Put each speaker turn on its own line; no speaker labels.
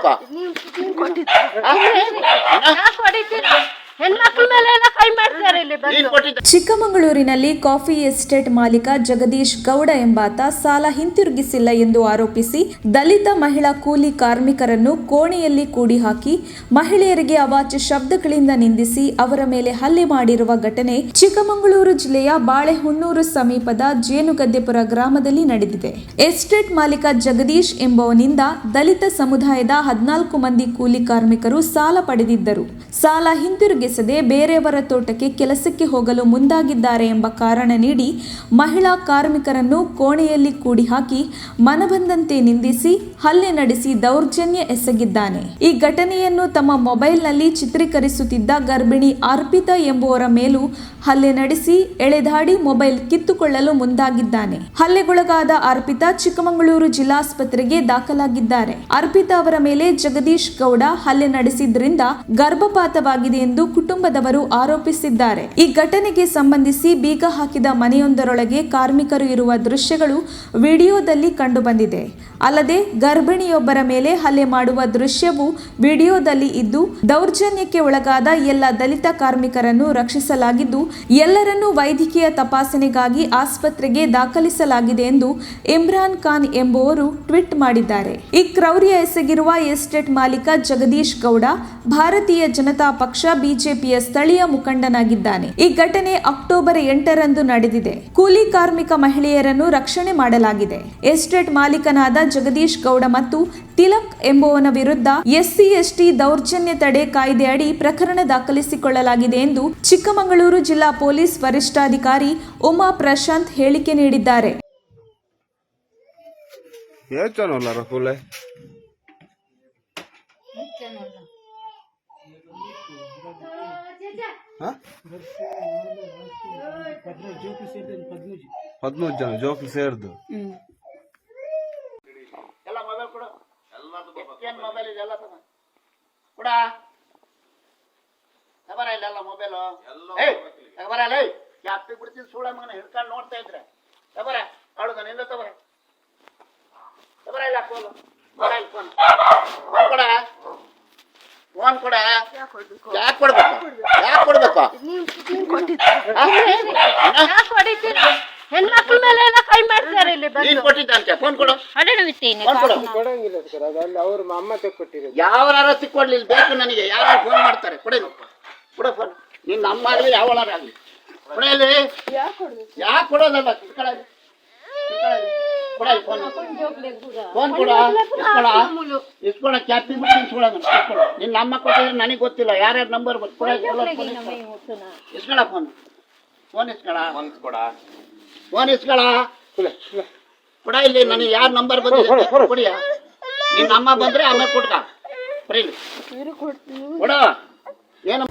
ಕೊಡ್ಬೇಕು
ಚಿಕ್ಕಮಗಳೂರಿನಲ್ಲಿ coffee estate ಮಾಲೀಕ ಜಗದೀಶ್ ಗೌಡ ಎಂಬಾತ ಸಾಲ ಹಿಂತಿರುಗಿಸಿಲ್ಲ ಎಂದು ಆರೋಪಿಸಿ ದಲಿತ ಮಹಿಳಾ ಕೂಲಿ ಕಾರ್ಮಿಕರನ್ನು ಕೋಣೆಯಲ್ಲಿ ಕೂಡಿ ಹಾಕಿ ಮಹಿಳೆಯರಿಗೆ ಅವಾಚ್ಯ ಶಬ್ದಗಳಿಂದ ನಿಂದಿಸಿ ಅವರ ಮೇಲೆ ಹಲ್ಲೆ ಮಾಡಿರುವ ಘಟನೆ ಚಿಕ್ಕಮಗಳೂರು ಜಿಲ್ಲೆಯ ಬಾಳೆಹೊನ್ನೂರು ಸಮೀಪದ ಜೇನುಗದ್ದೆಪುರ ಗ್ರಾಮದಲ್ಲಿ ನಡೆದಿದೆ. ಎಸ್ಟೇಟ್ ಮಾಲೀಕ ಜಗದೀಶ್ ಎಂಬುವನಿಂದ ದಲಿತ ಸಮುದಾಯದ 14 ಮಂದಿ ಕೂಲಿ ಕಾರ್ಮಿಕರು ಸಾಲ ಪಡೆದಿದ್ದರು. ಸಾಲ ಹಿಂತಿರುಗಿಸದೆ ಬೇರೆಯವರ ತೋಟಕ್ಕೆ ಕೆಲಸಕ್ಕೆ ಹೋಗಲು ಮುಂದಾಗಿದ್ದಾರೆ ಎಂಬ ಕಾರಣ ನೀಡಿ ಮಹಿಳಾ ಕಾರ್ಮಿಕರನ್ನು ಕೋಣೆಯಲ್ಲಿ ಕೂಡಿ ಹಾಕಿ ಮನಬಂದಂತೆ ನಿಂದಿಸಿ ಹಲ್ಲೆ ನಡೆಸಿ ದೌರ್ಜನ್ಯ ಎಸಗಿದ್ದಾನೆ. ಈ ಘಟನೆಯನ್ನು ತಮ್ಮ ಮೊಬೈಲ್ನಲ್ಲಿ ಚಿತ್ರೀಕರಿಸುತ್ತಿದ್ದ ಗರ್ಭಿಣಿ ಅರ್ಪಿತಾ ಎಂಬುವರ ಮೇಲೂ ಹಲ್ಲೆ ನಡೆಸಿ ಎಳೆದಾಡಿ ಮೊಬೈಲ್ ಕಿತ್ತುಕೊಳ್ಳಲು ಮುಂದಾಗಿದ್ದಾನೆ. ಹಲ್ಲೆಗೊಳಗಾದ ಅರ್ಪಿತಾ ಚಿಕ್ಕಮಗಳೂರು ಜಿಲ್ಲಾಸ್ಪತ್ರೆಗೆ ದಾಖಲಾಗಿದ್ದಾರೆ. ಅರ್ಪಿತಾ ಅವರ ಮೇಲೆ ಜಗದೀಶ್ ಗೌಡ ಹಲ್ಲೆ ನಡೆಸಿದ್ರಿಂದ ಗರ್ಭಪಾತವಾಗಿದೆ ಎಂದು ಕುಟುಂಬದವರು ಆರೋಪಿಸಿದ್ದಾರೆ. ಈ ಘಟನೆಗೆ ಸಂಬಂಧಿಸಿ ಬೀಗ ಹಾಕಿದ ಮನೆಯೊಂದರೊಳಗೆ ಕಾರ್ಮಿಕರು ಇರುವ ದೃಶ್ಯಗಳು ವಿಡಿಯೋದಲ್ಲಿ ಕಂಡುಬಂದಿದೆ. ಅಲ್ಲದೆ ಗರ್ಭಿಣಿಯೊಬ್ಬರ ಮೇಲೆ ಹಲ್ಲೆ ಮಾಡುವ ದೃಶ್ಯವು ವಿಡಿಯೋದಲ್ಲಿ ಇದ್ದು, ದೌರ್ಜನ್ಯಕ್ಕೆ ಒಳಗಾದ ಎಲ್ಲ ದಲಿತ ಕಾರ್ಮಿಕರನ್ನು ರಕ್ಷಿಸಲಾಗಿದ್ದು ಎಲ್ಲರನ್ನೂ ವೈದ್ಯಕೀಯ ತಪಾಸಣೆಗಾಗಿ ಆಸ್ಪತ್ರೆಗೆ ದಾಖಲಿಸಲಾಗಿದೆ ಎಂದು ಇಮ್ರಾನ್ ಖಾನ್ ಎಂಬುವರು ಟ್ವೀಟ್ ಮಾಡಿದ್ದಾರೆ. ಈ ಕ್ರೌರ್ಯ ಎಸಗಿರುವ ಎಸ್ಟೇಟ್ ಮಾಲೀಕ ಜಗದೀಶ್ ಗೌಡ ಭಾರತೀಯ ಜನತಾ ಪಕ್ಷ ಬಿಜೆಪಿಯ ಸ್ಥಳೀಯ ಮುಖಂಡನಾಗಿದ್ದಾನೆ. ಈ ಘಟನೆ ಅಕ್ಟೋಬರ್ 8ರಂದು ನಡೆದಿದೆ. ಕೂಲಿ ಕಾರ್ಮಿಕ ಮಹಿಳೆಯರನ್ನು ರಕ್ಷಣೆ ಮಾಡಲಾಗಿದೆ. ಎಸ್ಟೇಟ್ ಮಾಲೀಕನಾದ ಜಗದೀಶ್ ಗೌಡ ಮತ್ತು ತಿಲಕ್ ಎಂಬುವನ ವಿರುದ್ಧ ಎಸ್ಸಿ ಎಸ್ಟಿ ದೌರ್ಜನ್ಯ ತಡೆ ಕಾಯ್ದೆ ಅಡಿ ಪ್ರಕರಣ ದಾಖಲಿಸಿಕೊಳ್ಳಲಾಗಿದೆ ಎಂದು ಚಿಕ್ಕಮಗಳೂರು ಜಿಲ್ಲಾ ಪೊಲೀಸ್ ವರಿಷ್ಠಾಧಿಕಾರಿ ಉಮಾ ಪ್ರಶಾಂತ್ ಹೇಳಿಕೆ ನೀಡಿದ್ದಾರೆ.
ಹದಿನೂರು ಜನ ಜೋಕಿ ಸೇರ್ದು
ಎಲ್ಲ ಮೊಬೈಲ್ ಕೊಡು. ಏನ್ ಮೊಬೈಲ್ ಇದೆಲ್ಲ ಕೂಡ ತಬರ ಇಲ್ಲ ಮೊಬೈಲು ತಬರಲ್ಲ ಯಾಪಿ ಬಿಡ್ತೀನಿ ಸೂಳ ಮಗನ ಹಿಡ್ಕೊಂಡು ನೋಡ್ತಾ ಇದ್ರೆ ತಬರ ಅವಳು ನಿಂದ ತಬರ ತಬರ ಇಲ್ಲ ಫೋನ್ ಫೋನ್ ಕೊಡ ಫೋನ್ ಕೊಡ. ಯಾಕೆ ಕೊಡ್ಬೇಕು ಯಾಕೆ ಕೊಡ್ಬೇಕು
ಹೆಣ್ಮಕ್ಳ ಮೇಲೆ ಎಲ್ಲ ಕೈ ಮಾಡ್ತಾರೆ ಇಲ್ಲಿ
ನೀನ್ ಕೊಟ್ಟಿದ್ದಂತೆ ಫೋನ್ ಕೊಡು. ಯಾವಾರ ಸಿಕ್ಕೊಡ್ಲಿಲ್ಲ ಬೇಕು ನನಗೆ ಯಾರು ಫೋನ್ ಮಾಡ್ತಾರೆ ಕೊಡಿ ಕೊಡ ಫೋನ್. ನೀನ್ ನಮ್ಮ ಆಗ್ಲಿ ಯಾವಳಾಗ್ಲಿ ಕೊಡ. ಇಲ್ಲಿ ಯಾಕೆ ಕೊಡೋದಲ್ಲ ಫೋನ್ ಕೊಡ ಇಸ್ಕೊಳ ಕ್ಯಾಪಿ ಬಿಟ್ಟು ನಿನ್ ನಮ್ಮ ಕೊಟ್ಟಿದ್ರೆ ನನಗೆ ಗೊತ್ತಿಲ್ಲ ಯಾರ್ಯಾರ ನಂಬರ್ ಇಸ್ಕೊಳ ಫೋನ್ ಇಸ್ಕೊಳ ಕೊಡ. ಇಲ್ಲಿ ನನಗೆ ಯಾರ ನಂಬರ್ ಬಂದಿದೆ ಕೊಡಿಯ. ನಿನ್ನ ಅಮ್ಮ ಬಂದ್ರೆ ಆಮೇಲೆ ಕೊಡ್ಕ ಕೊಡ. ಏನು